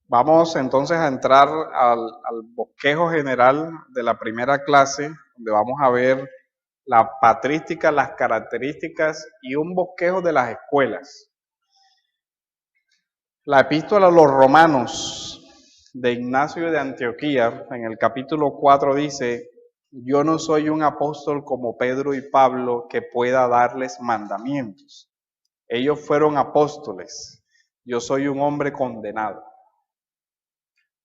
Vamos entonces a entrar al bosquejo general de la primera clase, donde vamos a ver la patrística, las características y un bosquejo de las escuelas. La epístola a los romanos de Ignacio de Antioquía, en el capítulo 4 dice: yo no soy un apóstol como Pedro y Pablo que pueda darles mandamientos. Ellos fueron apóstoles, yo soy un hombre condenado.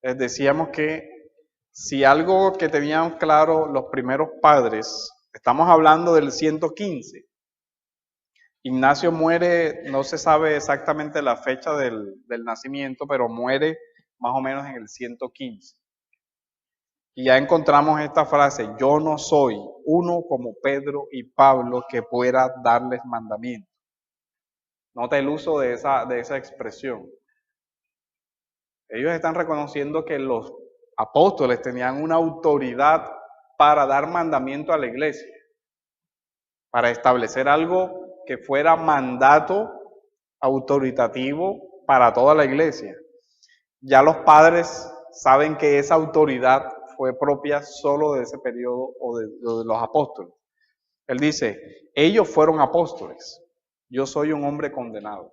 Les decíamos que si algo que tenían claro los primeros padres, estamos hablando del 115. Ignacio muere, no se sabe exactamente la fecha del nacimiento, pero muere más o menos en el 115. Y ya encontramos esta frase: yo no soy uno como Pedro y Pablo que pueda darles mandamientos. Nota el uso de esa expresión. Ellos están reconociendo que los apóstoles tenían una autoridad para dar mandamiento a la iglesia, para establecer algo que fuera mandato autoritativo para toda la iglesia. Ya los padres saben que esa autoridad fue propia solo de ese periodo o de los apóstoles. Él dice: ellos fueron apóstoles, yo soy un hombre condenado.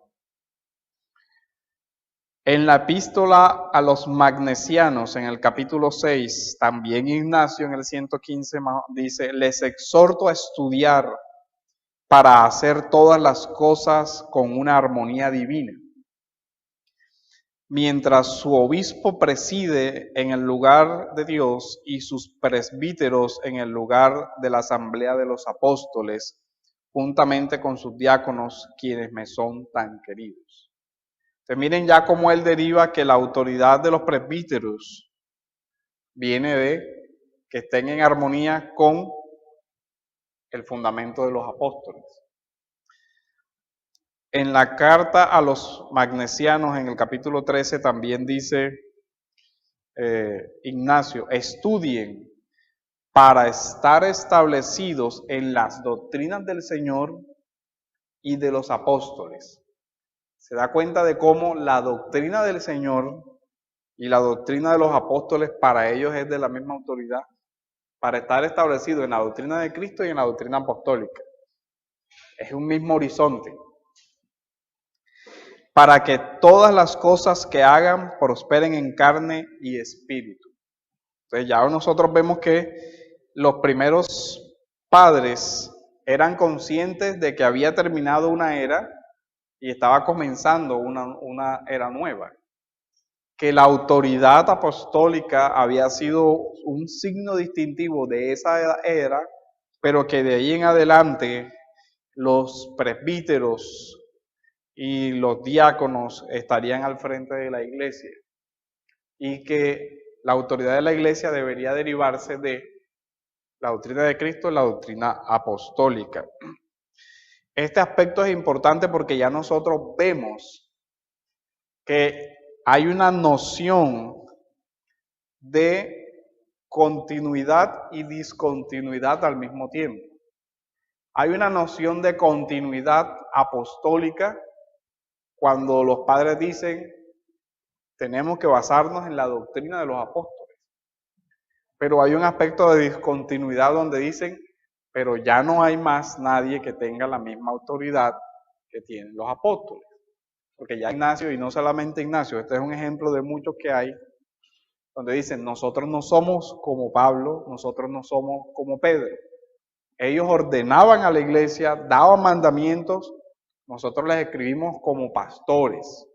En la epístola a los magnesianos, en el capítulo 6, también Ignacio en el 115 dice: les exhorto a estudiar para hacer todas las cosas con una armonía divina. Mientras su obispo preside en el lugar de Dios y sus presbíteros en el lugar de la asamblea de los apóstoles, juntamente con sus diáconos, quienes me son tan queridos. Entonces miren ya cómo él deriva que la autoridad de los presbíteros viene de que estén en armonía con el fundamento de los apóstoles. En la carta a los magnesianos, en el capítulo 13, también dice Ignacio: estudien para estar establecidos en las doctrinas del Señor y de los apóstoles. Se da cuenta de cómo la doctrina del Señor y la doctrina de los apóstoles para ellos es de la misma autoridad, para estar establecido en la doctrina de Cristo y en la doctrina apostólica. Es un mismo horizonte. Para que todas las cosas que hagan prosperen en carne y espíritu. Entonces ya nosotros vemos que los primeros padres eran conscientes de que había terminado una era y estaba comenzando una era nueva. Que la autoridad apostólica había sido un signo distintivo de esa era, pero que de ahí en adelante los presbíteros y los diáconos estarían al frente de la iglesia y que la autoridad de la iglesia debería derivarse de la doctrina de Cristo y la doctrina apostólica. Este aspecto es importante porque ya nosotros vemos que hay una noción de continuidad y discontinuidad al mismo tiempo. Hay una noción de continuidad apostólica cuando los padres dicen: tenemos que basarnos en la doctrina de los apóstoles. Pero hay un aspecto de discontinuidad donde dicen: pero ya no hay más nadie que tenga la misma autoridad que tienen los apóstoles. Porque ya Ignacio, y no solamente Ignacio, este es un ejemplo de muchos que hay, donde dicen: nosotros no somos como Pablo, nosotros no somos como Pedro. Ellos ordenaban a la iglesia, daban mandamientos, nosotros les escribimos como pastores,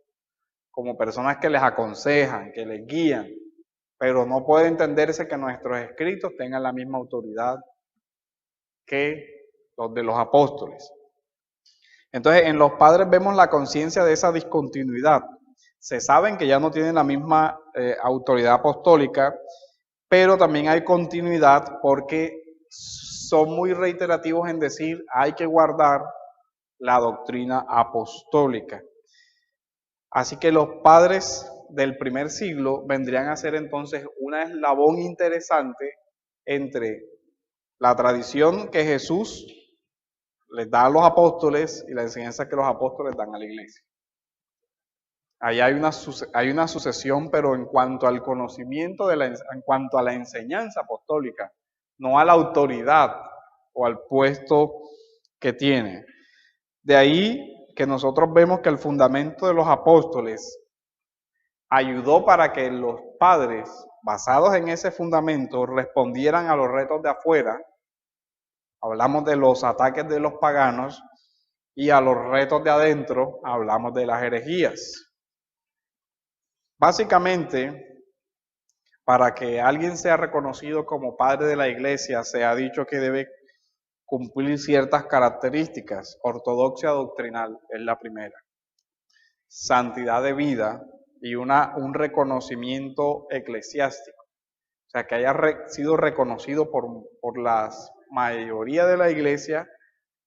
como personas que les aconsejan, que les guían, pero no puede entenderse que nuestros escritos tengan la misma autoridad que los de los apóstoles. Entonces, en los padres vemos la conciencia de esa discontinuidad. Se saben que ya no tienen la misma autoridad apostólica, pero también hay continuidad porque son muy reiterativos en decir: hay que guardar la doctrina apostólica. Así que los padres del primer siglo vendrían a ser entonces un eslabón interesante entre la tradición que Jesús les da a los apóstoles y la enseñanza que los apóstoles dan a la iglesia. Ahí hay una sucesión, pero en cuanto al conocimiento, en cuanto a la enseñanza apostólica, no a la autoridad o al puesto que tiene. De ahí que nosotros vemos que el fundamento de los apóstoles ayudó para que los padres, basados en ese fundamento, respondieran a los retos de afuera. Hablamos de los ataques de los paganos y a los retos de adentro hablamos de las herejías. Básicamente, para que alguien sea reconocido como padre de la iglesia, se ha dicho que debe cumplir ciertas características. Ortodoxia doctrinal es la primera. Santidad de vida y un reconocimiento eclesiástico. O sea, que haya sido reconocido por la mayoría de la iglesia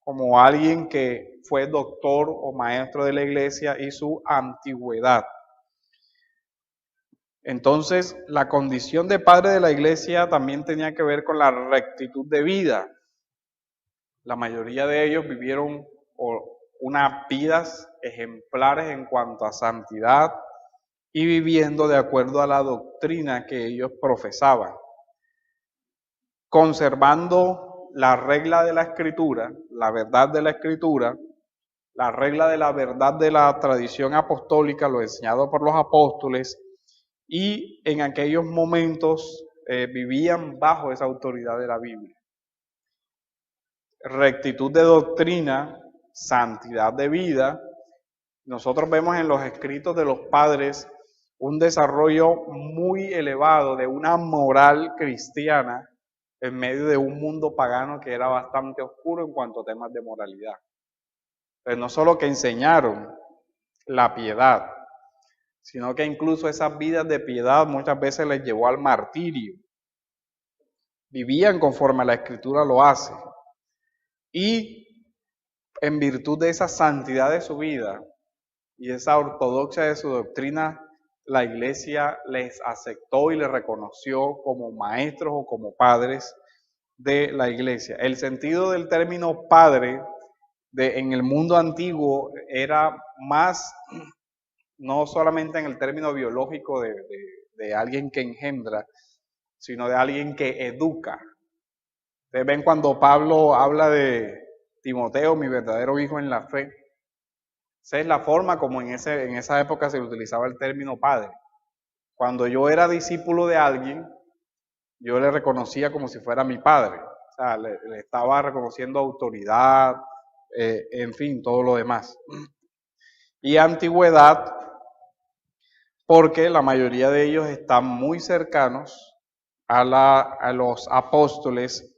como alguien que fue doctor o maestro de la iglesia y su antigüedad. Entonces, la condición de padre de la iglesia también tenía que ver con la rectitud de vida. La mayoría de ellos vivieron unas vidas ejemplares en cuanto a santidad y viviendo de acuerdo a la doctrina que ellos profesaban, conservando la regla de la escritura, la verdad de la escritura, la regla de la verdad de la tradición apostólica, lo enseñado por los apóstoles, y en aquellos momentos vivían bajo esa autoridad de la Biblia. Rectitud de doctrina, santidad de vida. Nosotros vemos en los escritos de los padres un desarrollo muy elevado de una moral cristiana en medio de un mundo pagano que era bastante oscuro en cuanto a temas de moralidad. Pero no solo que enseñaron la piedad, sino que incluso esas vidas de piedad muchas veces les llevó al martirio. Vivían conforme la Escritura lo hace. Y en virtud de esa santidad de su vida y esa ortodoxia de su doctrina, la iglesia les aceptó y les reconoció como maestros o como padres de la iglesia. El sentido del término padre en el mundo antiguo era más, no solamente en el término biológico de alguien que engendra, sino de alguien que educa. Ustedes ven cuando Pablo habla de Timoteo, mi verdadero hijo en la fe. Esa es la forma como en esa época se utilizaba el término padre. Cuando yo era discípulo de alguien, yo le reconocía como si fuera mi padre. O sea, le estaba reconociendo autoridad, en fin, todo lo demás. Y antigüedad, porque la mayoría de ellos están muy cercanos a los apóstoles,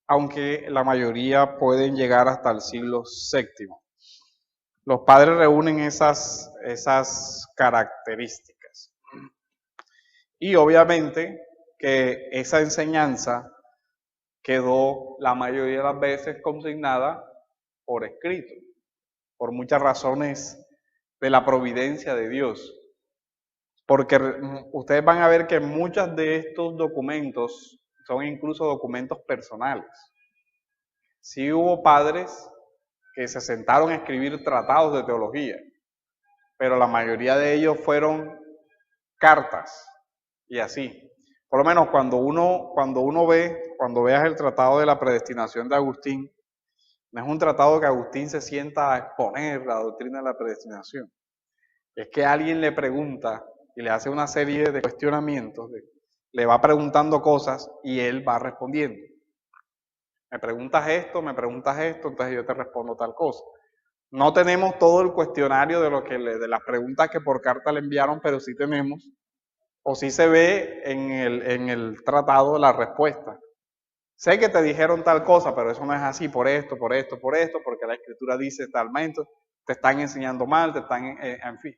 aunque la mayoría pueden llegar hasta el siglo VII. Los padres reúnen esas características. Y obviamente que esa enseñanza quedó la mayoría de las veces consignada por escrito, por muchas razones de la providencia de Dios. Porque ustedes van a ver que muchos de estos documentos son incluso documentos personales. Sí hubo padres que se sentaron a escribir tratados de teología, pero la mayoría de ellos fueron cartas y así. Por lo menos cuando veas el tratado de la predestinación de Agustín, no es un tratado que Agustín se sienta a exponer la doctrina de la predestinación. Es que alguien le pregunta y le hace una serie de cuestionamientos, le va preguntando cosas y él va respondiendo. Me preguntas esto, entonces yo te respondo tal cosa. No tenemos todo el cuestionario de las preguntas que por carta le enviaron, pero sí tenemos, o sí se ve en el tratado la respuesta. Sé que te dijeron tal cosa, pero eso no es así, por esto, porque la escritura dice talmente, te están enseñando mal, en fin,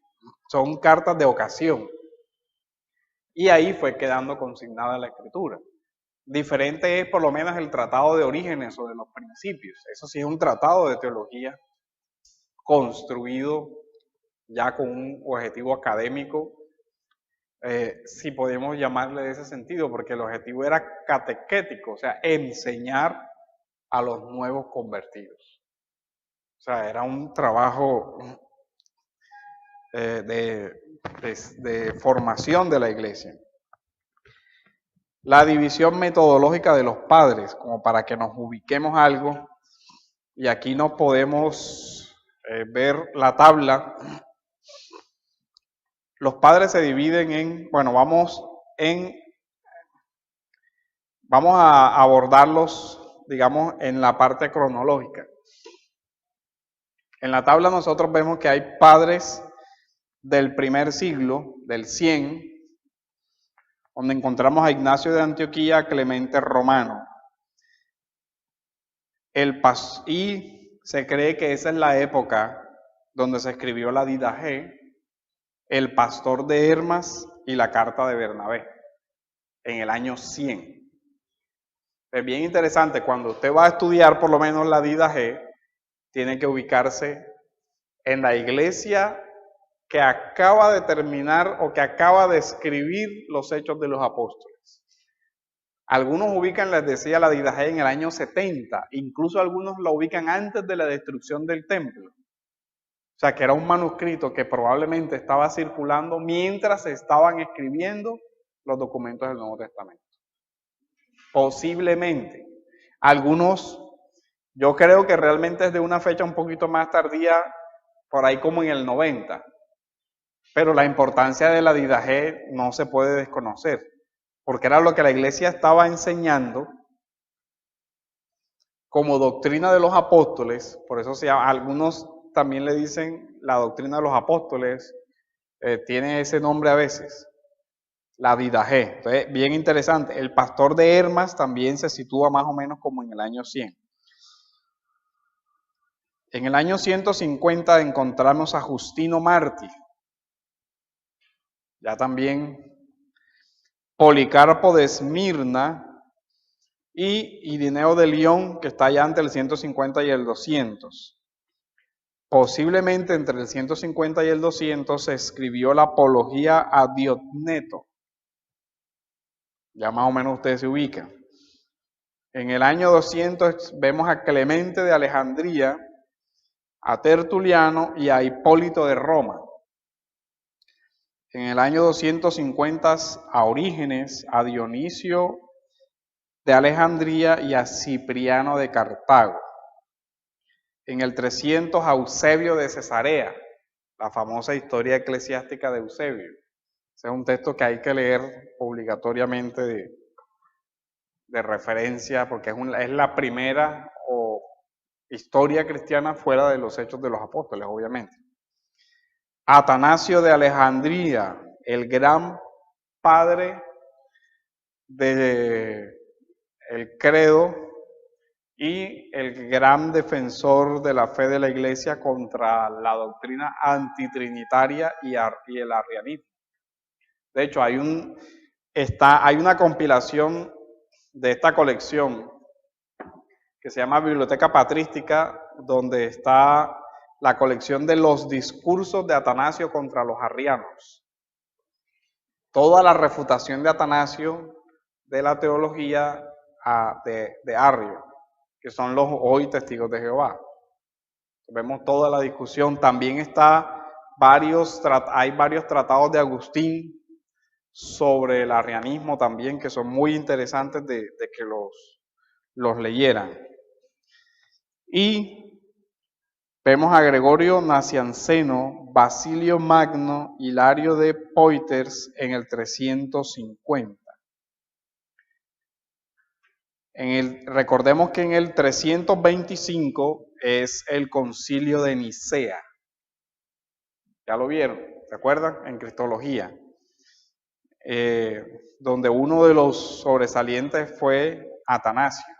son cartas de ocasión. Y ahí fue quedando consignada la escritura. Diferente es por lo menos el tratado de Orígenes o de los principios. Eso sí es un tratado de teología construido ya con un objetivo académico, si podemos llamarle de ese sentido, porque el objetivo era catequético, o sea, enseñar a los nuevos convertidos. O sea, era un trabajo de formación de la iglesia. La división metodológica de los padres, como para que nos ubiquemos algo, y aquí no podemos ver la tabla. Los padres se dividen en, bueno, vamos a abordarlos, digamos, en la parte cronológica. En la tabla nosotros vemos que hay padres del primer siglo, del 100, donde encontramos a Ignacio de Antioquía, a Clemente Romano. Y se cree que esa es la época donde se escribió la Didache, el Pastor de Hermas y la Carta de Bernabé, en el año 100. Es bien interesante, cuando usted va a estudiar por lo menos la Didache, tiene que ubicarse en la iglesia que acaba de terminar o que acaba de escribir los Hechos de los Apóstoles. Algunos ubican, les decía, la Didache en el año 70, incluso algunos la ubican antes de la destrucción del templo. O sea, que era un manuscrito que probablemente estaba circulando mientras se estaban escribiendo los documentos del Nuevo Testamento. Posiblemente. Algunos, yo creo que realmente es de una fecha un poquito más tardía, por ahí como en el 90. Pero la importancia de la Didache no se puede desconocer, porque era lo que la iglesia estaba enseñando como doctrina de los apóstoles. Por eso algunos también le dicen la doctrina de los apóstoles, tiene ese nombre a veces, la Didache. Entonces, bien interesante. El Pastor de Hermas también se sitúa más o menos como en el año 100. En el año 150 encontramos a Justino Mártir. Ya también Policarpo de Esmirna y Irineo de León, que está allá entre el 150 y el 200. Posiblemente entre el 150 y el 200 se escribió la Apología a Diogneto. Ya más o menos ustedes se ubican. En el año 200 vemos a Clemente de Alejandría, a Tertuliano y a Hipólito de Roma. En el año 250 a Orígenes, a Dionisio de Alejandría y a Cipriano de Cartago. En el 300 a Eusebio de Cesarea, la famosa historia eclesiástica de Eusebio. Ese es un texto que hay que leer obligatoriamente de referencia, porque es la primera historia cristiana fuera de los Hechos de los Apóstoles, obviamente. Atanasio de Alejandría, el gran padre del credo y el gran defensor de la fe de la iglesia contra la doctrina antitrinitaria y el arrianismo. De hecho, hay una compilación de esta colección que se llama Biblioteca Patrística, donde está la colección de los discursos de Atanasio contra los arrianos. Toda la refutación de Atanasio de la teología de Arrio, que son los hoy testigos de Jehová. Vemos toda la discusión. También hay varios tratados de Agustín sobre el arrianismo también, que son muy interesantes de que los leyeran. Y vemos a Gregorio Nacianceno, Basilio Magno, Hilario de Poitiers en el 350. Recordemos que en el 325 es el concilio de Nicea. ¿Ya lo vieron? ¿Se acuerdan? En Cristología. Donde uno de los sobresalientes fue Atanasio,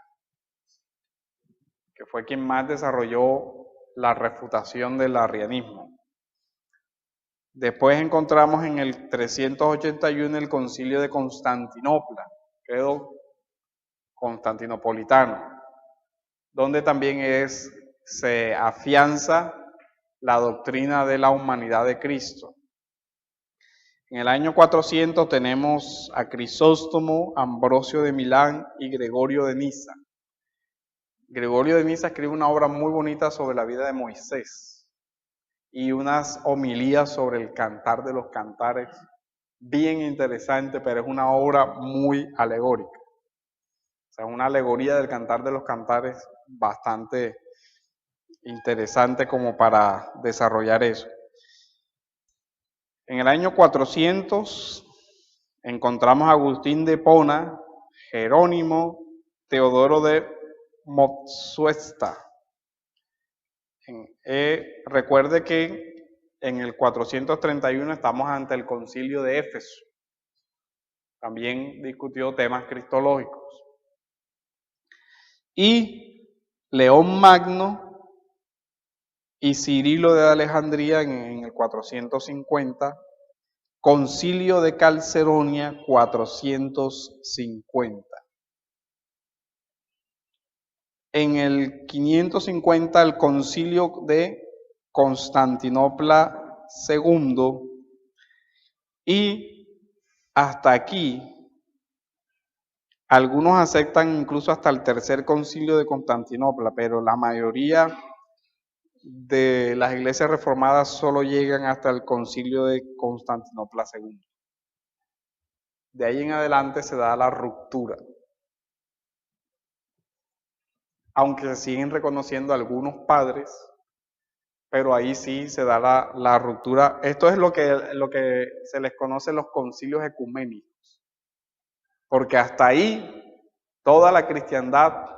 que fue quien más desarrolló la refutación del arrianismo. Después encontramos en el 381 el concilio de Constantinopla, credo constantinopolitano, donde también se afianza la doctrina de la humanidad de Cristo. En el año 400 tenemos a Crisóstomo, Ambrosio de Milán y Gregorio de Nisa. Gregorio de Nisa escribe una obra muy bonita sobre la vida de Moisés y unas homilías sobre el Cantar de los Cantares, bien interesante, pero es una obra muy alegórica. O sea, una alegoría del Cantar de los Cantares bastante interesante como para desarrollar eso. En el año 400 encontramos a Agustín de Hipona, Jerónimo, Teodoro de Mopsuesta. Recuerde que en el 431 estamos ante el concilio de Éfeso. También discutió temas cristológicos. Y León Magno y Cirilo de Alejandría en el 450, concilio de Calcedonia 450. En el 550 el concilio de Constantinopla II y hasta aquí algunos aceptan incluso hasta el tercer concilio de Constantinopla, pero la mayoría de las iglesias reformadas solo llegan hasta el concilio de Constantinopla II. De ahí en adelante se da la ruptura. Aunque se siguen reconociendo algunos padres, pero ahí sí se da la ruptura. Esto es lo que se les conoce los concilios ecuménicos, porque hasta ahí toda la cristiandad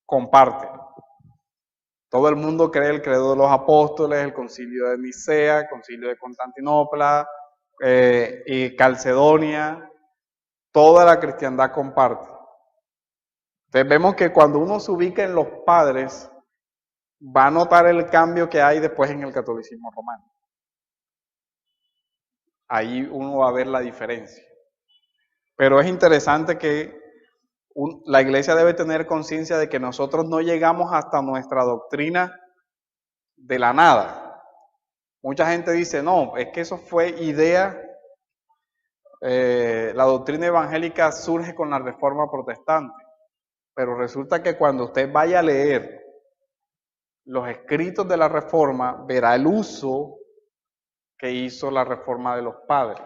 comparte. Todo el mundo cree el credo de los apóstoles, el concilio de Nicea, el concilio de Constantinopla, y Calcedonia, toda la cristiandad comparte. Entonces vemos que cuando uno se ubica en los padres, va a notar el cambio que hay después en el catolicismo romano. Ahí uno va a ver la diferencia. Pero es interesante que la iglesia debe tener conciencia de que nosotros no llegamos hasta nuestra doctrina de la nada. Mucha gente dice, no, es que eso fue idea, la doctrina evangélica surge con la reforma protestante. Pero resulta que cuando usted vaya a leer los escritos de la reforma, verá el uso que hizo la reforma de los padres.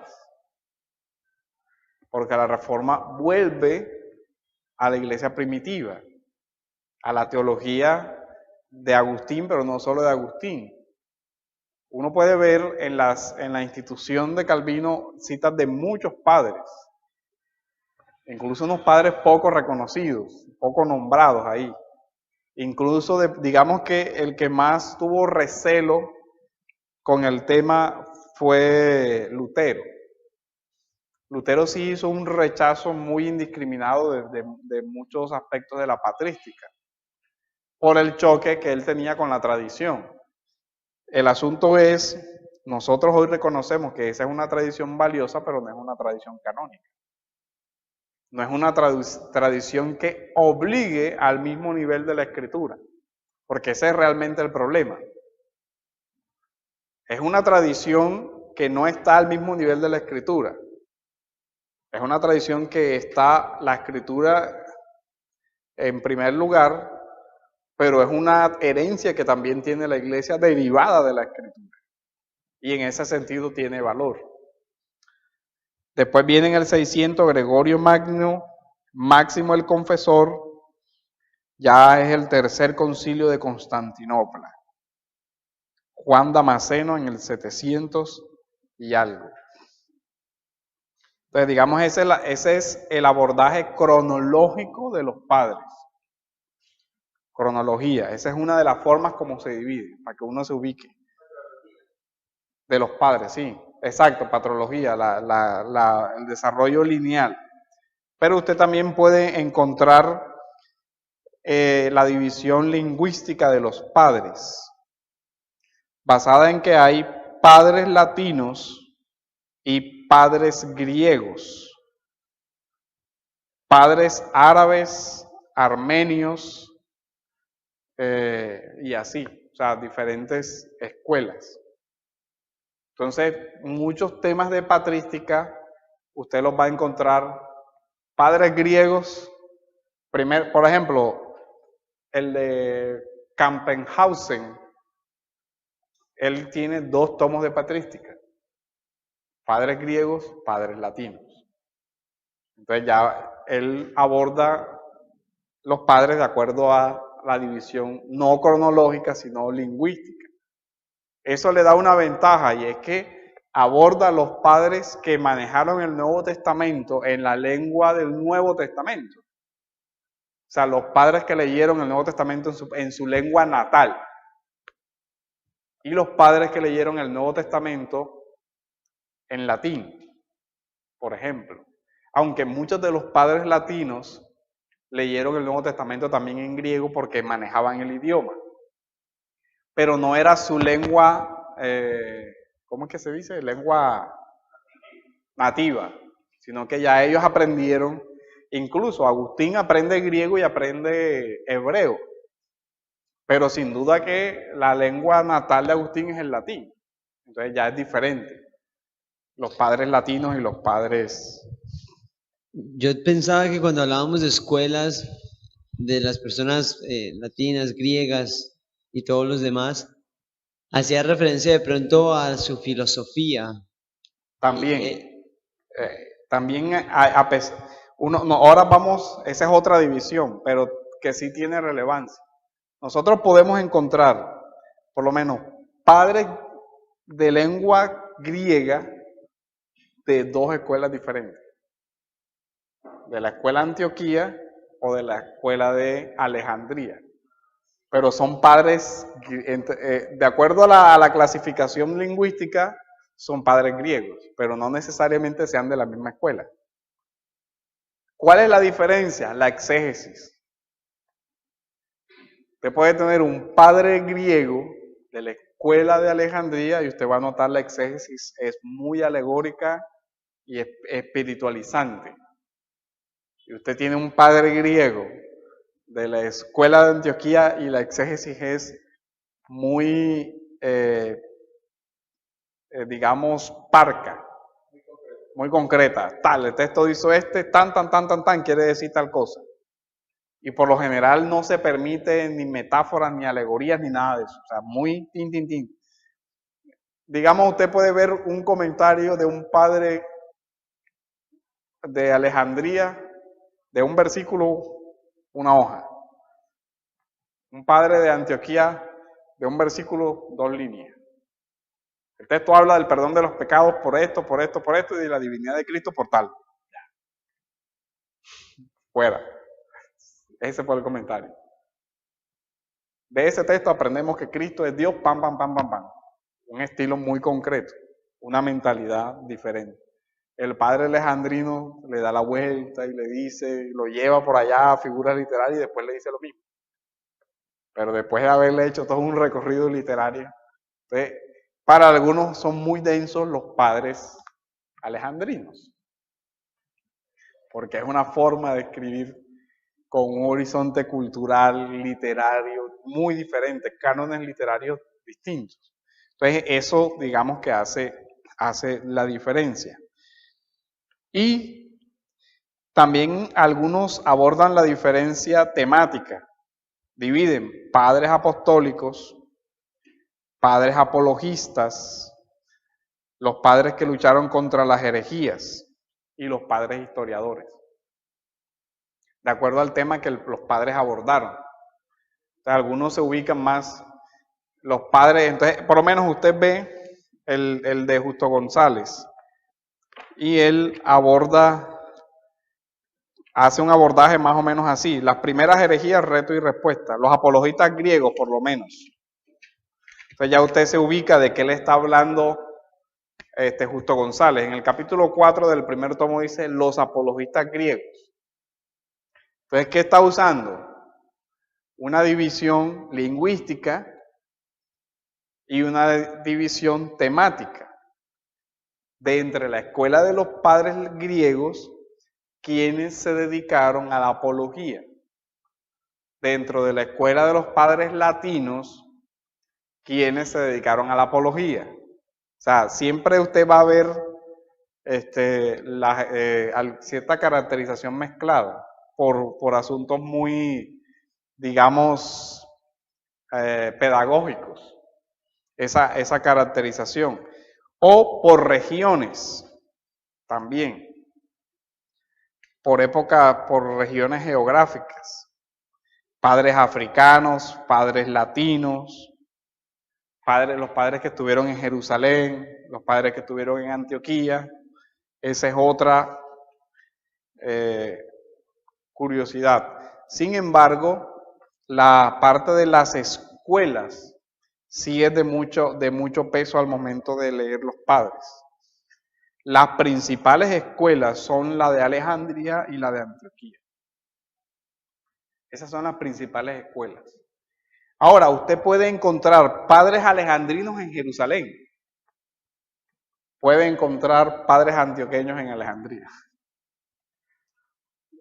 Porque la reforma vuelve a la iglesia primitiva, a la teología de Agustín, pero no solo de Agustín. Uno puede ver en la institución de Calvino citas de muchos padres, incluso unos padres poco reconocidos, poco nombrados ahí. Incluso, digamos que el que más tuvo recelo con el tema fue Lutero. Lutero sí hizo un rechazo muy indiscriminado de muchos aspectos de la patrística, por el choque que él tenía con la tradición. El asunto es, nosotros hoy reconocemos que esa es una tradición valiosa, pero no es una tradición canónica. No es una tradición que obligue al mismo nivel de la Escritura, porque ese es realmente el problema. Es una tradición que no está al mismo nivel de la Escritura. Es una tradición que está la Escritura en primer lugar, pero es una herencia que también tiene la Iglesia derivada de la Escritura. Y en ese sentido tiene valor. Después viene en el 600 Gregorio Magno, Máximo el Confesor, ya es el tercer concilio de Constantinopla. Juan Damasceno en el 700 y algo. Entonces, digamos, ese es el abordaje cronológico de los padres. Cronología, esa es una de las formas como se divide, para que uno se ubique. De los padres, sí, exacto, patrología, el desarrollo lineal. Pero usted también puede encontrar la división lingüística de los padres, basada en que hay padres latinos y padres griegos, padres árabes, armenios, y así, o sea, diferentes escuelas. Entonces, muchos temas de patrística, usted los va a encontrar padres griegos, por ejemplo, el de Campenhausen, él tiene 2 tomos de patrística, padres griegos, padres latinos. Entonces ya él aborda los padres de acuerdo a la división no cronológica, sino lingüística. Eso le da una ventaja y es que aborda a los padres que manejaron el Nuevo Testamento en la lengua del Nuevo Testamento. O sea, los padres que leyeron el Nuevo Testamento en su lengua natal. Y los padres que leyeron el Nuevo Testamento en latín, por ejemplo. Aunque muchos de los padres latinos leyeron el Nuevo Testamento también en griego porque manejaban el idioma. Pero no era su lengua, ¿cómo es que se dice? Lengua nativa, sino que ya ellos aprendieron, incluso Agustín aprende griego y aprende hebreo, pero sin duda que la lengua natal de Agustín es el latín, entonces ya es diferente, los padres latinos y los padres... Yo pensaba que cuando hablábamos de escuelas, de las personas latinas, griegas y todos los demás, hacía referencia de pronto a su filosofía. También, ahora vamos, esa es otra división, pero que sí tiene relevancia. Nosotros podemos encontrar, por lo menos, padres de lengua griega de 2 escuelas diferentes. De la escuela de Antioquía o de la escuela de Alejandría. Pero son padres, de acuerdo a la clasificación lingüística, son padres griegos, pero no necesariamente sean de la misma escuela. ¿Cuál es la diferencia? La exégesis. Usted puede tener un padre griego de la escuela de Alejandría y usted va a notar la exégesis es muy alegórica y espiritualizante. Y usted tiene un padre griego de la escuela de Antioquía y la exégesis es muy, digamos, parca, muy concreta. Tal, el texto dice tan, quiere decir tal cosa. Y por lo general no se permite ni metáforas, ni alegorías, ni nada de eso. O sea, muy tin. Digamos, usted puede ver un comentario de un padre de Alejandría, de un versículo, una hoja. Un padre de Antioquía, de un versículo, 2 líneas. El texto habla del perdón de los pecados por esto, y de la divinidad de Cristo por tal. Fuera. Ese fue el comentario. De ese texto aprendemos que Cristo es Dios, pam. Un estilo muy concreto, una mentalidad diferente. El padre alejandrino le da la vuelta y le dice, lo lleva por allá a figuras literarias y después le dice lo mismo. Pero después de haberle hecho todo un recorrido literario, entonces, para algunos son muy densos los padres alejandrinos, porque es una forma de escribir con un horizonte cultural, literario, muy diferente, cánones literarios distintos. Entonces, eso digamos que hace la diferencia. Y también algunos abordan la diferencia temática. Dividen padres apostólicos, padres apologistas, los padres que lucharon contra las herejías y los padres historiadores. De acuerdo al tema que los padres abordaron. O sea, algunos se ubican más, los padres, entonces por lo menos usted ve el de Justo González y él hace un abordaje más o menos así. Las primeras herejías, reto y respuesta. Los apologistas griegos, por lo menos. Entonces ya usted se ubica de qué le está hablando Justo González. En el capítulo 4 del primer tomo dice los apologistas griegos. Entonces, ¿qué está usando? Una división lingüística y una división temática. De entre la escuela de los padres griegos, quienes se dedicaron a la apología. Dentro de la escuela de los padres latinos, quienes se dedicaron a la apología. O sea, siempre usted va a ver cierta caracterización mezclada por asuntos muy, digamos, pedagógicos. esa caracterización. O por regiones también, por época, por regiones geográficas. Padres africanos, padres latinos, los padres que estuvieron en Jerusalén, los padres que estuvieron en Antioquía. Esa es otra curiosidad. Sin embargo, la parte de las escuelas sí es de mucho peso al momento de leer los padres. Las principales escuelas son la de Alejandría y la de Antioquía. Esas son las principales escuelas. Ahora, usted puede encontrar padres alejandrinos en Jerusalén. Puede encontrar padres antioqueños en Alejandría.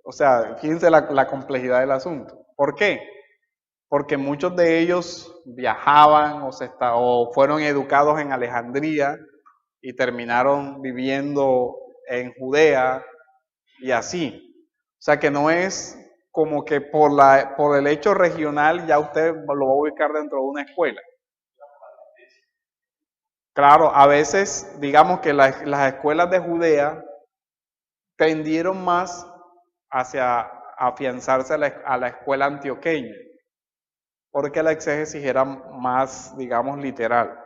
O sea, fíjense la complejidad del asunto. ¿Por qué? Porque muchos de ellos viajaban o fueron educados en Alejandría y terminaron viviendo en Judea y así. O sea que no es como que por el hecho regional ya usted lo va a ubicar dentro de una escuela. Claro, a veces digamos que las escuelas de Judea tendieron más hacia afianzarse a la escuela antioqueña, porque la exégesis era más, digamos, literal,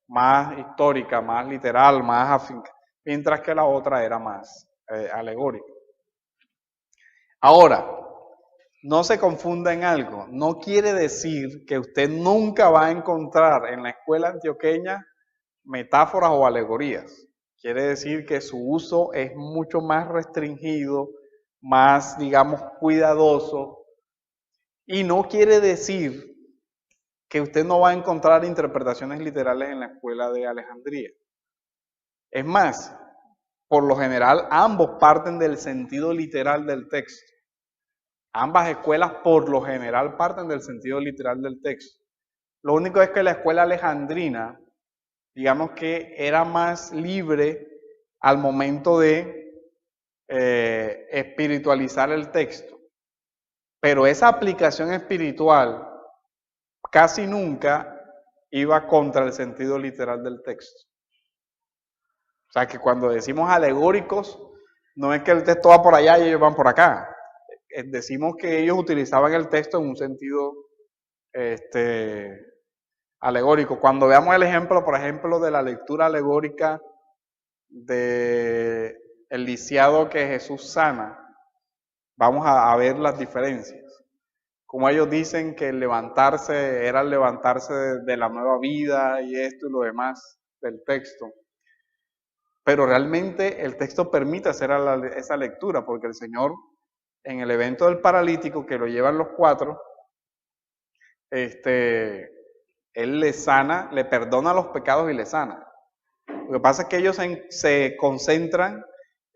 más histórica, más literal, más afinca, mientras que la otra era más alegórica. Ahora, no se confunda en algo, no quiere decir que usted nunca va a encontrar en la escuela antioqueña metáforas o alegorías. Quiere decir que su uso es mucho más restringido, más, digamos, cuidadoso, y no quiere decir que usted no va a encontrar interpretaciones literales en la escuela de Alejandría. Es más, por lo general, ambos parten del sentido literal del texto. Ambas escuelas, por lo general, parten del sentido literal del texto. Lo único es que la escuela alejandrina, digamos que era más libre al momento de espiritualizar el texto. Pero esa aplicación espiritual casi nunca iba contra el sentido literal del texto. O sea que cuando decimos alegóricos, no es que el texto va por allá y ellos van por acá. Decimos que ellos utilizaban el texto en un sentido alegórico. Cuando veamos el ejemplo, por ejemplo, de la lectura alegórica de el lisiado que Jesús sana, vamos a ver las diferencias. Como ellos dicen que el levantarse era el levantarse de la nueva vida y esto y lo demás del texto. Pero realmente el texto permite hacer esa lectura, porque el Señor, en el evento del paralítico que lo llevan los cuatro, Él le sana, le perdona los pecados y le sana. Lo que pasa es que ellos se concentran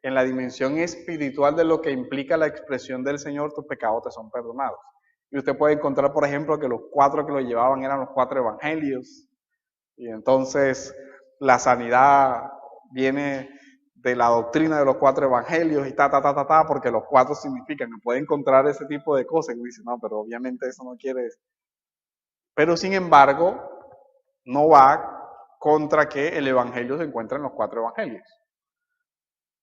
en la dimensión espiritual de lo que implica la expresión del Señor, tus pecados te son perdonados. Y usted puede encontrar, por ejemplo, que los cuatro que lo llevaban eran los 4 evangelios. Y entonces la sanidad viene de la doctrina de los 4 evangelios y porque los 4 significan que puede encontrar ese tipo de cosas. Y dice, no, pero obviamente eso no quiere decir. Pero sin embargo, no va contra que el evangelio se encuentra en los 4 evangelios.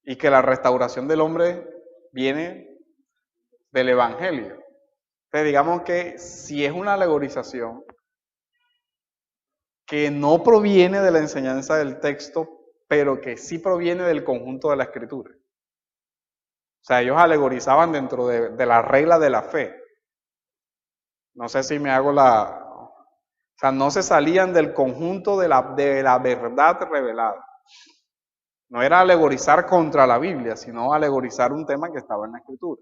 Y que la restauración del hombre viene del evangelio. Entonces digamos que si es una alegorización que no proviene de la enseñanza del texto, pero que sí proviene del conjunto de la escritura. O sea, ellos alegorizaban dentro de la regla de la fe. No sé si me hago O sea, no se salían del conjunto de la verdad revelada. No era alegorizar contra la Biblia, sino alegorizar un tema que estaba en la escritura.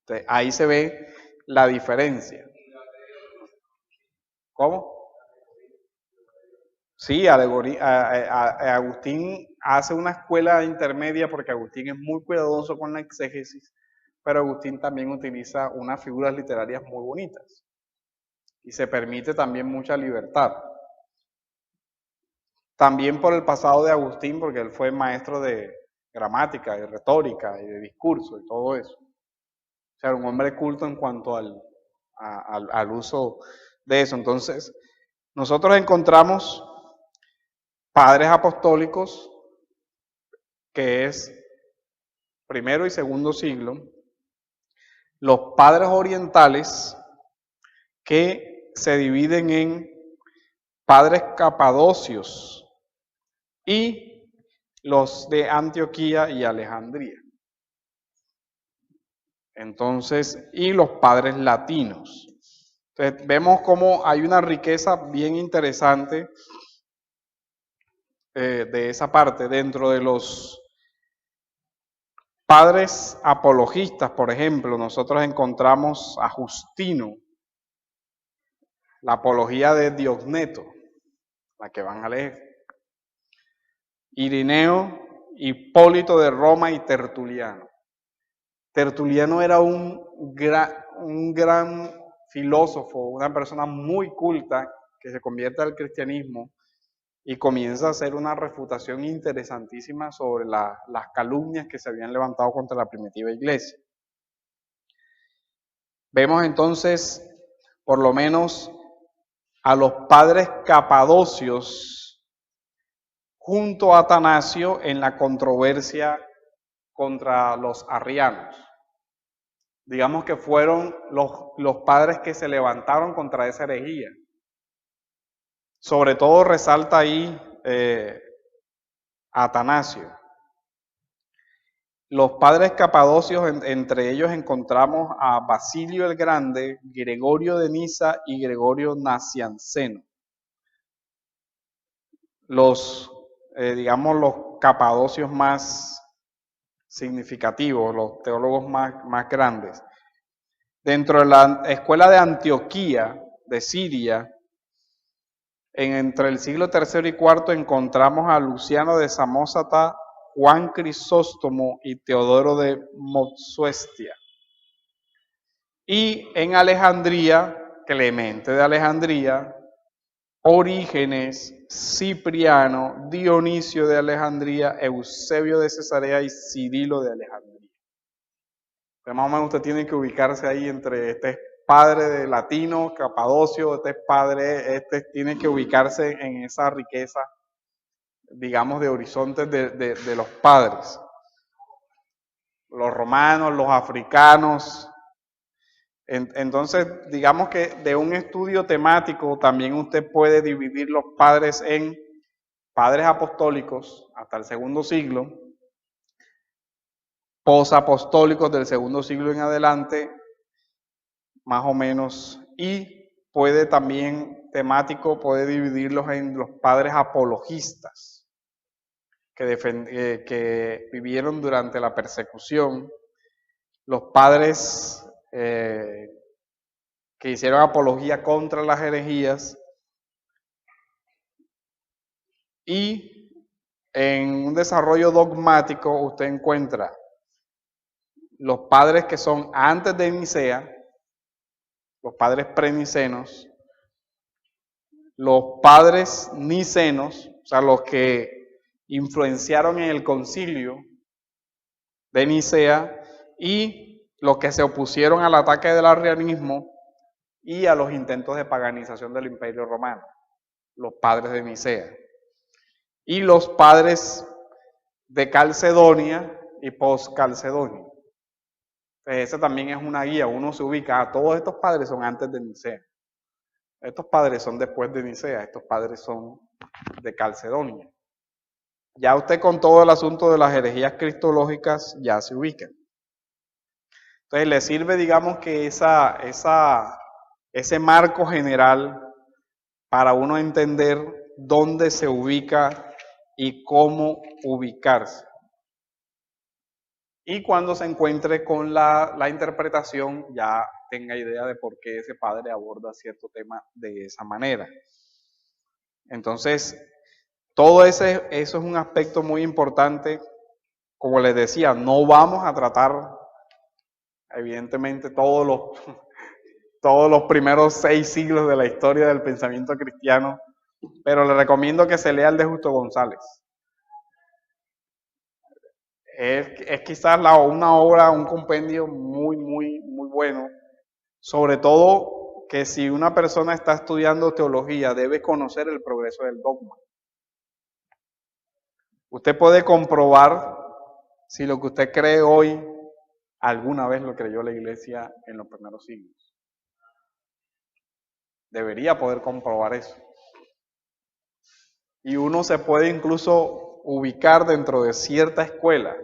Entonces, ahí se ve la diferencia. ¿Cómo? Sí, Agustín hace una escuela intermedia porque Agustín es muy cuidadoso con la exégesis, pero Agustín también utiliza unas figuras literarias muy bonitas y se permite también mucha libertad. También por el pasado de Agustín, porque él fue maestro de gramática, de retórica y de discurso y todo eso. O sea, un hombre culto en cuanto al uso de eso. Entonces, Nosotros encontramos padres apostólicos, que es primero y segundo siglo, los padres orientales, que se dividen en padres capadocios y los de Antioquía y Alejandría. Entonces, y los padres latinos. Entonces, vemos cómo hay una riqueza bien interesante de esa parte. Dentro de los padres apologistas, por ejemplo, nosotros encontramos a Justino, la apología de Diogneto, la que van a leer. Irineo, Hipólito de Roma y Tertuliano. Tertuliano era un gran filósofo, una persona muy culta que se convierte al cristianismo y comienza a hacer una refutación interesantísima sobre las calumnias que se habían levantado contra la primitiva iglesia. Vemos entonces, por lo menos, a los padres capadocios junto a Atanasio en la controversia contra los arrianos. Digamos que fueron los padres que se levantaron contra esa herejía. Sobre todo resalta ahí Atanasio. Los padres capadocios, entre ellos encontramos a Basilio el Grande, Gregorio de Nisa y Gregorio Nacianceno. Los capadocios más significativos, los teólogos más grandes. Dentro de la escuela de Antioquía, de Siria, entre el siglo III y IV encontramos a Luciano de Samosata, Juan Crisóstomo y Teodoro de Mopsuestia. Y en Alejandría, Clemente de Alejandría, Orígenes, Cipriano, Dionisio de Alejandría, Eusebio de Cesarea y Cirilo de Alejandría. Pero más o menos usted tiene que ubicarse ahí entre este padre de latino, capadocio, este tiene que ubicarse en esa riqueza, digamos, de horizontes de los padres. Los romanos, los africanos. Entonces, digamos que de un estudio temático también usted puede dividir los padres en padres apostólicos hasta el segundo siglo, posapostólicos del segundo siglo en adelante, más o menos, y puede también puede dividirlos en los padres apologistas que vivieron durante la persecución, los padres que hicieron apología contra las herejías, y en un desarrollo dogmático usted encuentra los padres que son antes de Nicea, los padres prenicenos, los padres nicenos, o sea, los que influenciaron en el concilio de Nicea, y los que se opusieron al ataque del arrianismo y a los intentos de paganización del Imperio Romano, los padres de Nicea. Y los padres de Calcedonia y post-Calcedonia. Esa también es una guía, uno se ubica, todos estos padres son antes de Nicea. Estos padres son después de Nicea, estos padres son de Calcedonia. Ya usted con todo el asunto de las herejías cristológicas ya se ubica. Entonces le sirve, digamos, que ese marco general para uno entender dónde se ubica y cómo ubicarse. Y cuando se encuentre con la interpretación, ya tenga idea de por qué ese padre aborda cierto tema de esa manera. Entonces, todo eso es un aspecto muy importante. Como les decía, no vamos a tratar, evidentemente, todos los primeros 6 siglos de la historia del pensamiento cristiano, pero le recomiendo que se lea el de Justo González. Es quizás una obra, un compendio muy, muy, muy bueno, sobre todo que si una persona está estudiando teología, debe conocer el progreso del dogma. Usted puede comprobar si lo que usted cree hoy, alguna vez lo creyó la iglesia en los primeros siglos. Debería poder comprobar eso. Y uno se puede incluso ubicar dentro de cierta escuela.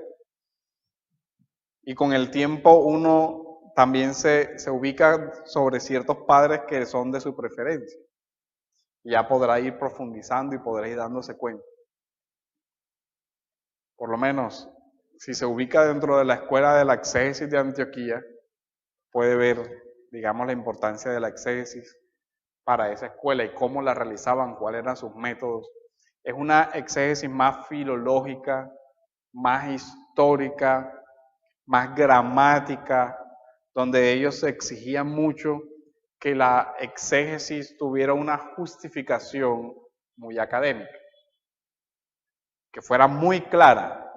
Y con el tiempo uno también se ubica sobre ciertos padres que son de su preferencia. Y ya podrá ir profundizando y podrá ir dándose cuenta. Por lo menos, si se ubica dentro de la escuela de la exégesis de Antioquía, puede ver, digamos, la importancia de la exégesis para esa escuela y cómo la realizaban, cuáles eran sus métodos. Es una exégesis más filológica, más histórica, más gramática, donde ellos exigían mucho que la exégesis tuviera una justificación muy académica, que fuera muy clara.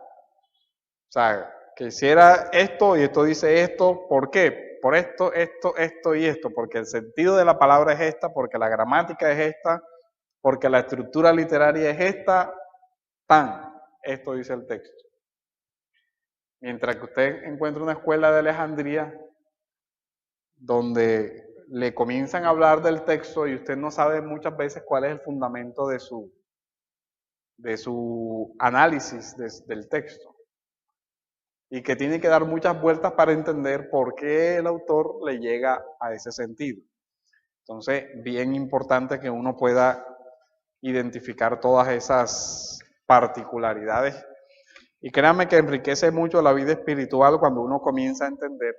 O sea, que hiciera esto y esto dice esto, ¿por qué? Por esto, esto y esto, porque el sentido de la palabra es esta, porque la gramática es esta, porque la estructura literaria es esta, esto dice el texto. Mientras que usted encuentra una escuela de Alejandría donde le comienzan a hablar del texto y usted no sabe muchas veces cuál es el fundamento de su análisis del texto. Y que tiene que dar muchas vueltas para entender por qué el autor le llega a ese sentido. Entonces, bien importante que uno pueda identificar todas esas particularidades. Y créanme que enriquece mucho la vida espiritual cuando uno comienza a entender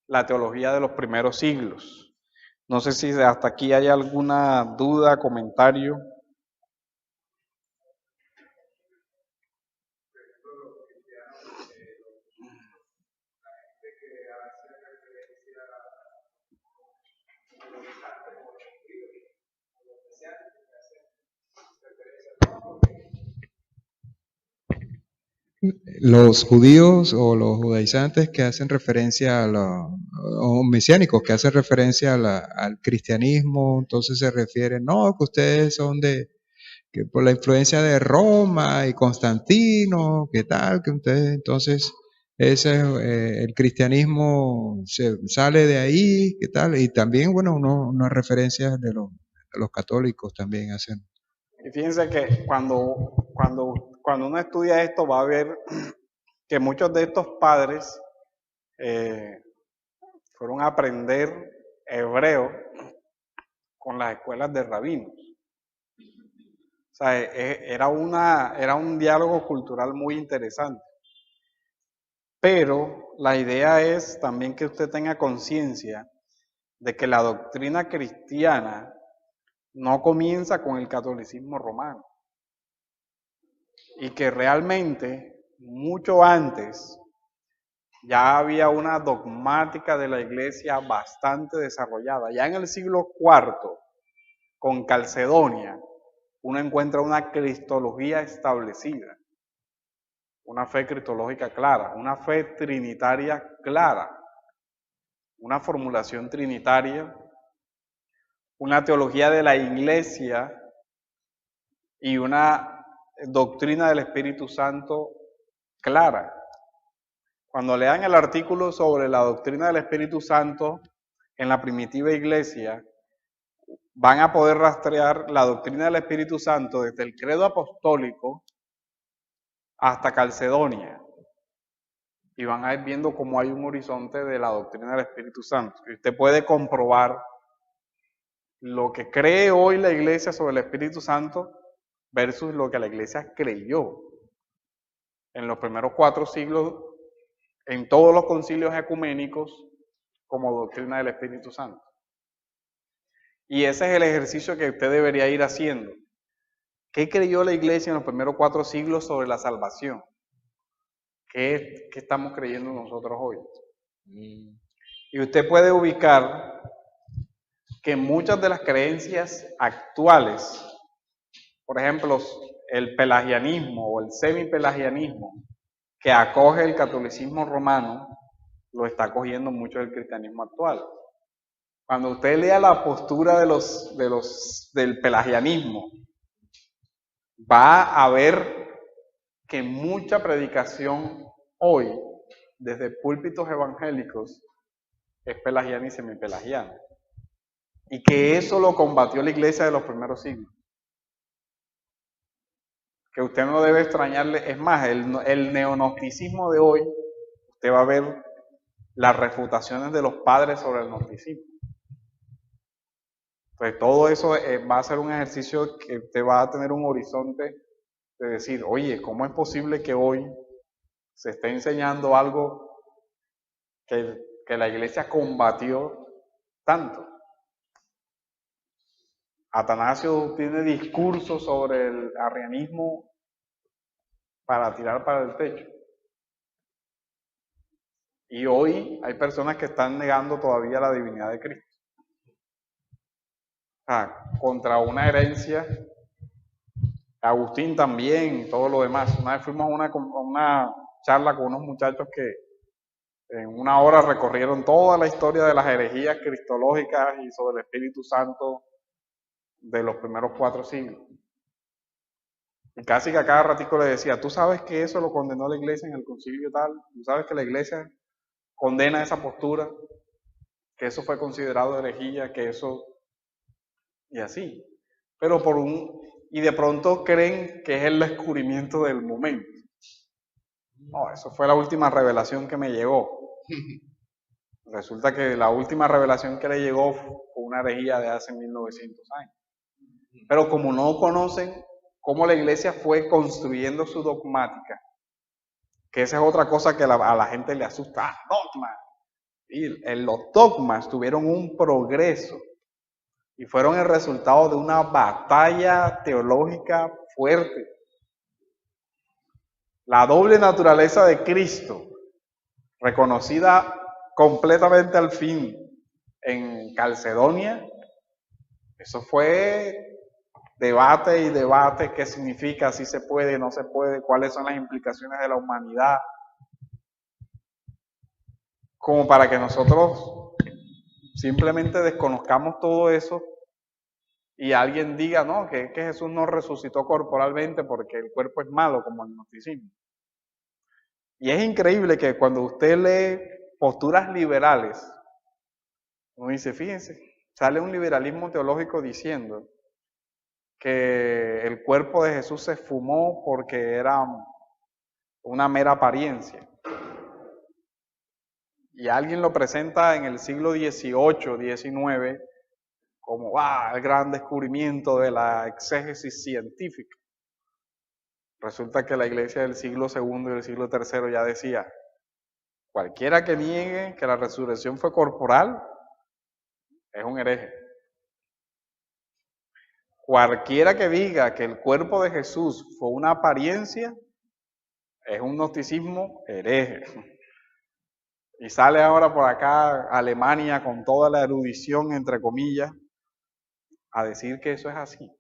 la teología de los primeros siglos. No sé si hasta aquí hay alguna duda, comentario. Los judíos o los judaizantes que hacen referencia o mesiánicos que hacen referencia al cristianismo, entonces se refieren, no, que ustedes son que por la influencia de Roma y Constantino, que tal, que ustedes, entonces el cristianismo se sale de ahí, que tal, y también, bueno, unas referencias de los católicos también hacen. Y fíjense que cuando uno estudia esto va a ver que muchos de estos padres fueron a aprender hebreo con las escuelas de rabinos. O sea, era un diálogo cultural muy interesante. Pero la idea es también que usted tenga conciencia de que la doctrina cristiana no comienza con el catolicismo romano. Y que realmente, mucho antes, ya había una dogmática de la iglesia bastante desarrollada. Ya en el siglo IV, con Calcedonia, uno encuentra una cristología establecida, una fe cristológica clara, una fe trinitaria clara, una formulación trinitaria, una teología de la iglesia y una doctrina del Espíritu Santo clara. Cuando lean el artículo sobre la doctrina del Espíritu Santo en la primitiva iglesia, van a poder rastrear la doctrina del Espíritu Santo desde el credo apostólico hasta Calcedonia. Y van a ir viendo cómo hay un horizonte de la doctrina del Espíritu Santo. Y usted puede comprobar lo que cree hoy la iglesia sobre el Espíritu Santo versus lo que la iglesia creyó en los primeros 4 siglos, en todos los concilios ecuménicos, como doctrina del Espíritu Santo. Y ese es el ejercicio que usted debería ir haciendo. ¿Qué creyó la iglesia en los primeros 4 siglos sobre la salvación? ¿Qué estamos creyendo nosotros hoy? Y usted puede ubicar que muchas de las creencias actuales, por ejemplo, el pelagianismo o el semipelagianismo, que acoge el catolicismo romano, lo está acogiendo mucho el cristianismo actual. Cuando usted lea la postura del pelagianismo, va a ver que mucha predicación hoy, desde púlpitos evangélicos, es pelagiana y semipelagiana. Y que eso lo combatió la iglesia de los primeros siglos. Que usted no debe extrañarle, es más, el neognosticismo de hoy, usted va a ver las refutaciones de los padres sobre el gnosticismo. Pues todo eso va a ser un ejercicio que usted va a tener un horizonte de decir, oye, ¿cómo es posible que hoy se esté enseñando algo que la iglesia combatió tanto? Atanasio tiene discursos sobre el arrianismo para tirar para el techo. Y hoy hay personas que están negando todavía la divinidad de Cristo. O sea, contra una herencia. Agustín también, todo lo demás. Una vez fuimos a una charla con unos muchachos que en una hora recorrieron toda la historia de las herejías cristológicas y sobre el Espíritu Santo de los primeros 4 siglos. Y casi que a cada ratico le decía, ¿tú sabes que eso lo condenó la iglesia en el concilio tal? ¿Tú sabes que la iglesia condena esa postura? Que eso fue considerado herejía, que eso... Y así. Pero y de pronto creen que es el descubrimiento del momento. No, eso fue la última revelación que me llegó. Resulta que la última revelación que le llegó fue una herejía de hace 1900 años. Pero como no conocen cómo la iglesia fue construyendo su dogmática, que esa es otra cosa que a la gente le asusta. ¡Ah, dogma! Y los dogmas tuvieron un progreso y fueron el resultado de una batalla teológica fuerte. La doble naturaleza de Cristo, reconocida completamente al fin en Calcedonia, eso fue debate y debate, qué significa, si se puede, no se puede, cuáles son las implicaciones de la humanidad, como para que nosotros simplemente desconozcamos todo eso y alguien diga, no, que Jesús no resucitó corporalmente porque el cuerpo es malo, como el gnosticismo. Y es increíble que cuando usted lee posturas liberales, uno dice, fíjense, sale un liberalismo teológico diciendo que el cuerpo de Jesús se esfumó porque era una mera apariencia. Y alguien lo presenta en el siglo XVIII, XIX, como el gran descubrimiento de la exégesis científica. Resulta que la iglesia del siglo II y del siglo III ya decía, cualquiera que niegue que la resurrección fue corporal es un hereje. Cualquiera que diga que el cuerpo de Jesús fue una apariencia es un gnosticismo hereje. Y sale ahora por acá Alemania con toda la erudición, entre comillas, a decir que eso es así.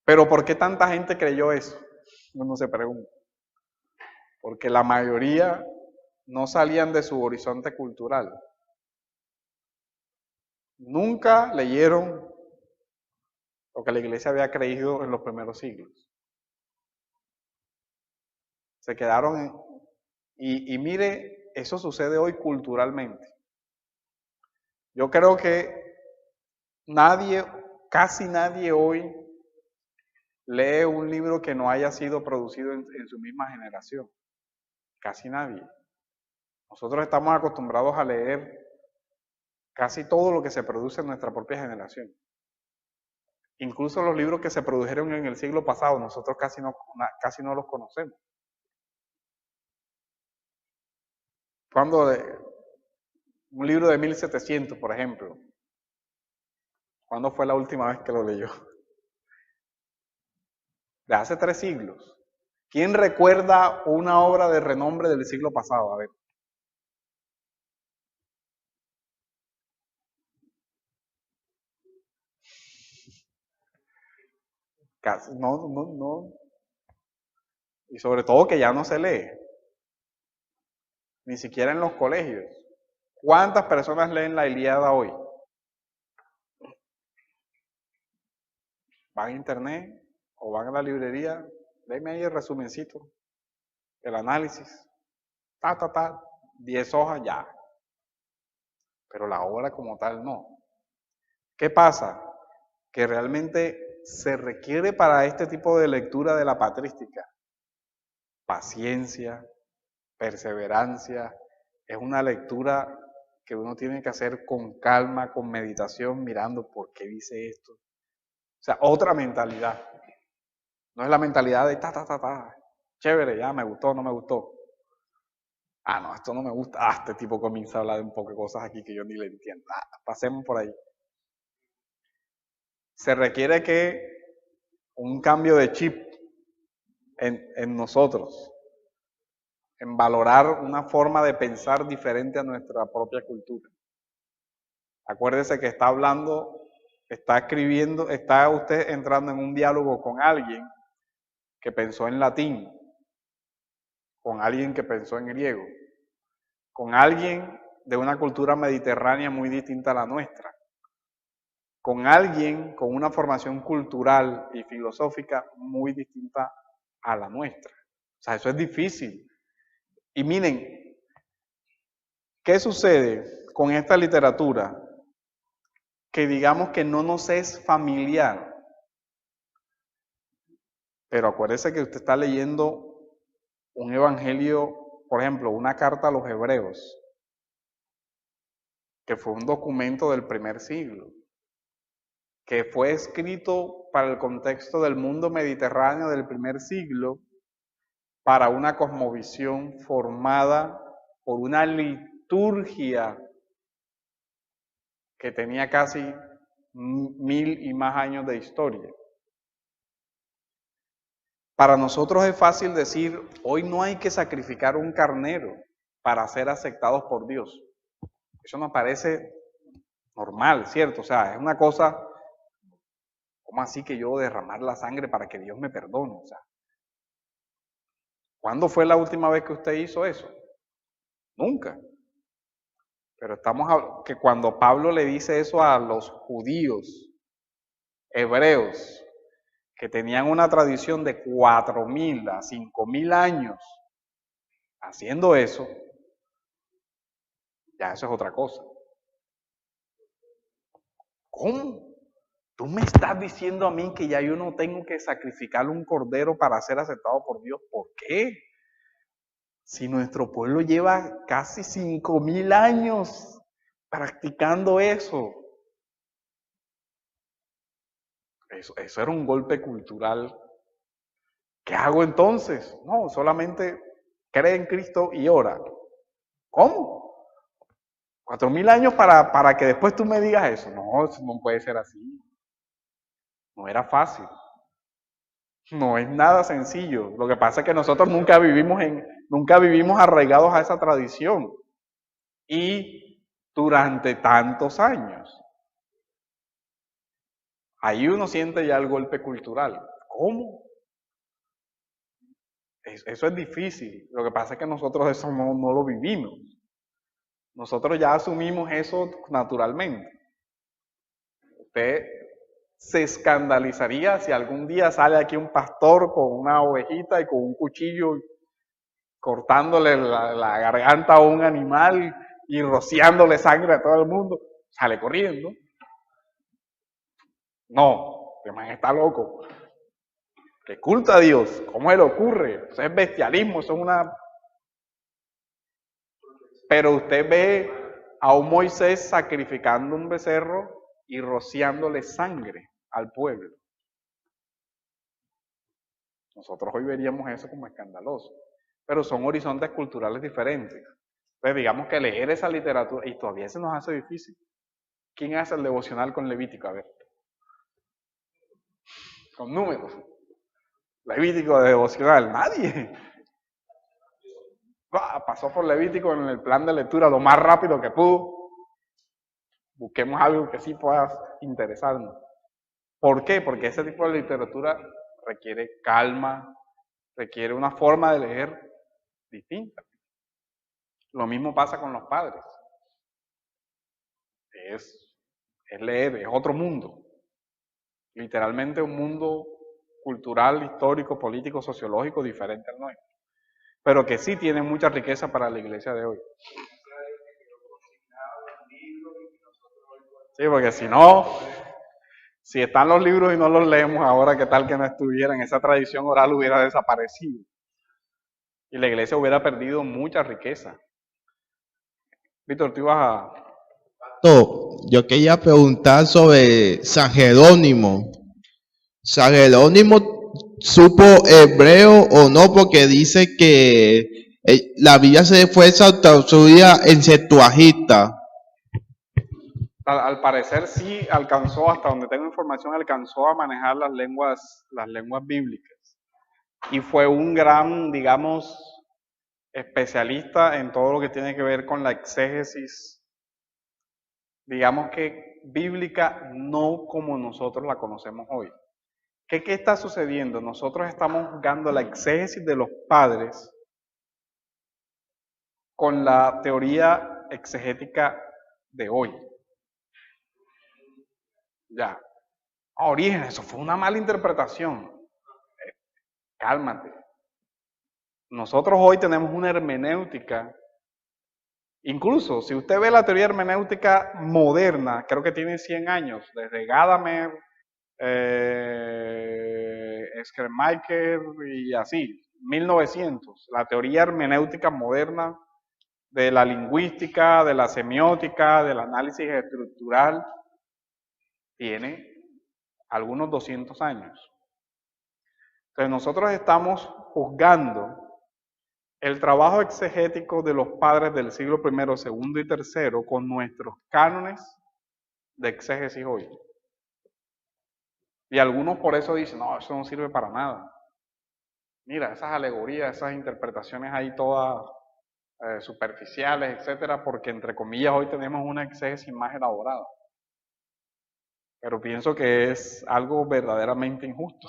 Pero ¿por qué tanta gente creyó eso? Uno se pregunta. Porque la mayoría no salían de su horizonte cultural. Nunca leyeron lo que la iglesia había creído en los primeros siglos. Se quedaron y mire, eso sucede hoy culturalmente. Yo creo que casi nadie hoy lee un libro que no haya sido producido en su misma generación. Casi nadie. Nosotros estamos acostumbrados a leer casi todo lo que se produce en nuestra propia generación. Incluso los libros que se produjeron en el siglo pasado, nosotros casi no los conocemos. Un libro de 1700, por ejemplo, ¿cuándo fue la última vez que lo leyó? De hace 3 siglos. ¿Quién recuerda una obra de renombre del siglo pasado? A ver. Casi, no. Y sobre todo que ya no se lee. Ni siquiera en los colegios. ¿Cuántas personas leen la Ilíada hoy? Van a internet o van a la librería, denme ahí el resumencito, el análisis, 10 hojas ya. Pero la obra como tal no. ¿Qué pasa? Que realmente se requiere para este tipo de lectura de la patrística paciencia, perseverancia. Es una lectura que uno tiene que hacer con calma, con meditación, mirando por qué dice esto. O sea, otra mentalidad. No es la mentalidad de chévere, ya me gustó, no me gustó. Ah, no, esto no me gusta. Ah, este tipo comienza a hablar de un poco de cosas aquí que yo ni le entiendo. Ah, pasemos por ahí. Se requiere que un cambio de chip en nosotros, en valorar una forma de pensar diferente a nuestra propia cultura. Acuérdese que está hablando, está escribiendo, está usted entrando en un diálogo con alguien que pensó en latín, con alguien que pensó en griego, con alguien de una cultura mediterránea muy distinta a la nuestra, con alguien con una formación cultural y filosófica muy distinta a la nuestra. O sea, eso es difícil. Y miren, ¿qué sucede con esta literatura? Que digamos que no nos es familiar. Pero acuérdese que usted está leyendo un evangelio, por ejemplo, una carta a los hebreos, que fue un documento del primer siglo, que fue escrito para el contexto del mundo mediterráneo del primer siglo, para una cosmovisión formada por una liturgia que tenía casi 1000 y más años de historia. Para nosotros es fácil decir, hoy no hay que sacrificar un carnero para ser aceptados por Dios. Eso nos parece normal, ¿cierto? O sea, es una cosa, ¿cómo así que yo derramar la sangre para que Dios me perdone? O sea, ¿cuándo fue la última vez que usted hizo eso? Nunca. Pero que cuando Pablo le dice eso a los judíos, hebreos, que tenían una tradición de 4000 a 5000 años haciendo eso, ya eso es otra cosa. ¿Cómo? ¿Tú me estás diciendo a mí que ya yo no tengo que sacrificar un cordero para ser aceptado por Dios? ¿Por qué? Si nuestro pueblo lleva casi 5000 años practicando eso. Eso era un golpe cultural. ¿Qué hago entonces? No, solamente cree en Cristo y ora. ¿Cómo? 4000 años para que después tú me digas eso. No, eso no puede ser así. No era fácil. No es nada sencillo. Lo que pasa es que nosotros nunca vivimos arraigados a esa tradición. Y durante tantos años. Ahí uno siente ya el golpe cultural. ¿Cómo? Eso es difícil. Lo que pasa es que nosotros eso no lo vivimos. Nosotros ya asumimos eso naturalmente. Usted se escandalizaría si algún día sale aquí un pastor con una ovejita y con un cuchillo cortándole la garganta a un animal y rociándole sangre a todo el mundo. Sale corriendo. No, este man está loco. Que culto a Dios. ¿Cómo se le ocurre? Eso es bestialismo, eso es una... Pero usted ve a un Moisés sacrificando un becerro y rociándole sangre al pueblo. Nosotros hoy veríamos eso como escandaloso, pero son horizontes culturales diferentes. Entonces digamos que leer esa literatura, y todavía se nos hace difícil. ¿Quién hace el devocional con Levítico? A ver. Con números. Levítico de devocional, nadie. Pasó por Levítico en el plan de lectura lo más rápido que pudo. Busquemos algo que sí pueda interesarnos. ¿Por qué? Porque ese tipo de literatura requiere calma, requiere una forma de leer distinta. Lo mismo pasa con los padres. es leer, es otro mundo. Literalmente un mundo cultural, histórico, político, sociológico diferente al nuestro. Pero que sí tiene mucha riqueza para la iglesia de hoy. Sí, porque si no, si están los libros y no los leemos ahora, ¿qué tal que no estuvieran? Esa tradición oral hubiera desaparecido. Y la iglesia hubiera perdido mucha riqueza. Víctor, tú ibas a... Yo quería preguntar sobre San Jerónimo. ¿San Jerónimo supo hebreo o no? Porque dice que la Biblia se fue traducida en Septuaginta. Al parecer sí alcanzó, hasta donde tengo información, alcanzó a manejar las lenguas bíblicas. Y fue un gran, digamos, especialista en todo lo que tiene que ver con la exégesis, digamos que bíblica, no como nosotros la conocemos hoy. ¿Qué está sucediendo? Nosotros estamos juzgando la exégesis de los padres con la teoría exegética de hoy. Ya. Orígenes, eso fue una mala interpretación. Cálmate. Nosotros hoy tenemos una hermenéutica. Incluso, si usted ve la teoría hermenéutica moderna, creo que tiene 100 años, desde Gadamer, Schleiermacher y así, 1900. La teoría hermenéutica moderna de la lingüística, de la semiótica, del análisis estructural, tiene algunos 200 años. Entonces nosotros estamos juzgando el trabajo exegético de los padres del siglo I, II y III con nuestros cánones de exégesis hoy. Y algunos por eso dicen, no, eso no sirve para nada. Mira, esas alegorías, esas interpretaciones ahí todas superficiales, etcétera, porque entre comillas hoy tenemos una exégesis más elaborada. Pero pienso que es algo verdaderamente injusto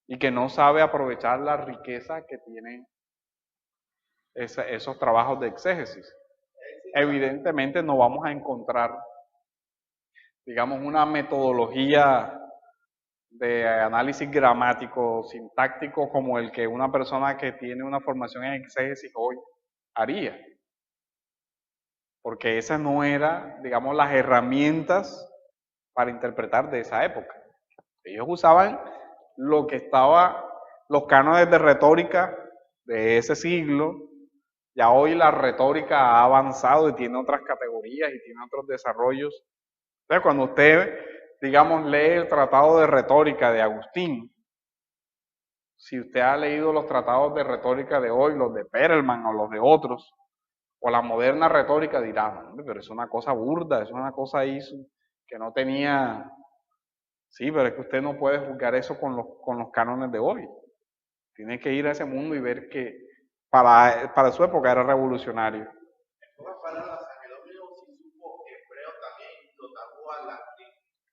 y que no sabe aprovechar la riqueza que tienen esos trabajos de exégesis. Evidentemente no vamos a encontrar, digamos, una metodología de análisis gramático, sintáctico, como el que una persona que tiene una formación en exégesis hoy haría. Porque esas no eran, digamos, las herramientas para interpretar de esa época. Ellos usaban lo que estaba, los cánones de retórica de ese siglo. Ya hoy la retórica ha avanzado y tiene otras categorías y tiene otros desarrollos. Entonces, cuando usted, digamos, lee el tratado de retórica de Agustín, si usted ha leído los tratados de retórica de hoy, los de Perelman o los de otros, o la moderna retórica, dirá, pero es una cosa burda, es una cosa ahí que no tenía... Sí, pero es que usted no puede juzgar eso con los cánones de hoy. Tiene que ir a ese mundo y ver que para su época era revolucionario.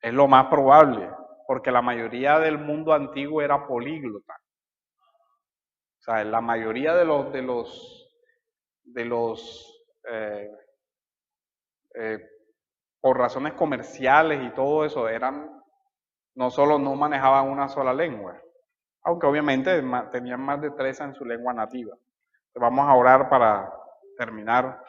Es lo más probable, porque la mayoría del mundo antiguo era políglota. O sea, la mayoría de los por razones comerciales y todo eso, no manejaban una sola lengua, aunque obviamente tenían más destreza en su lengua nativa. Vamos a orar para terminar.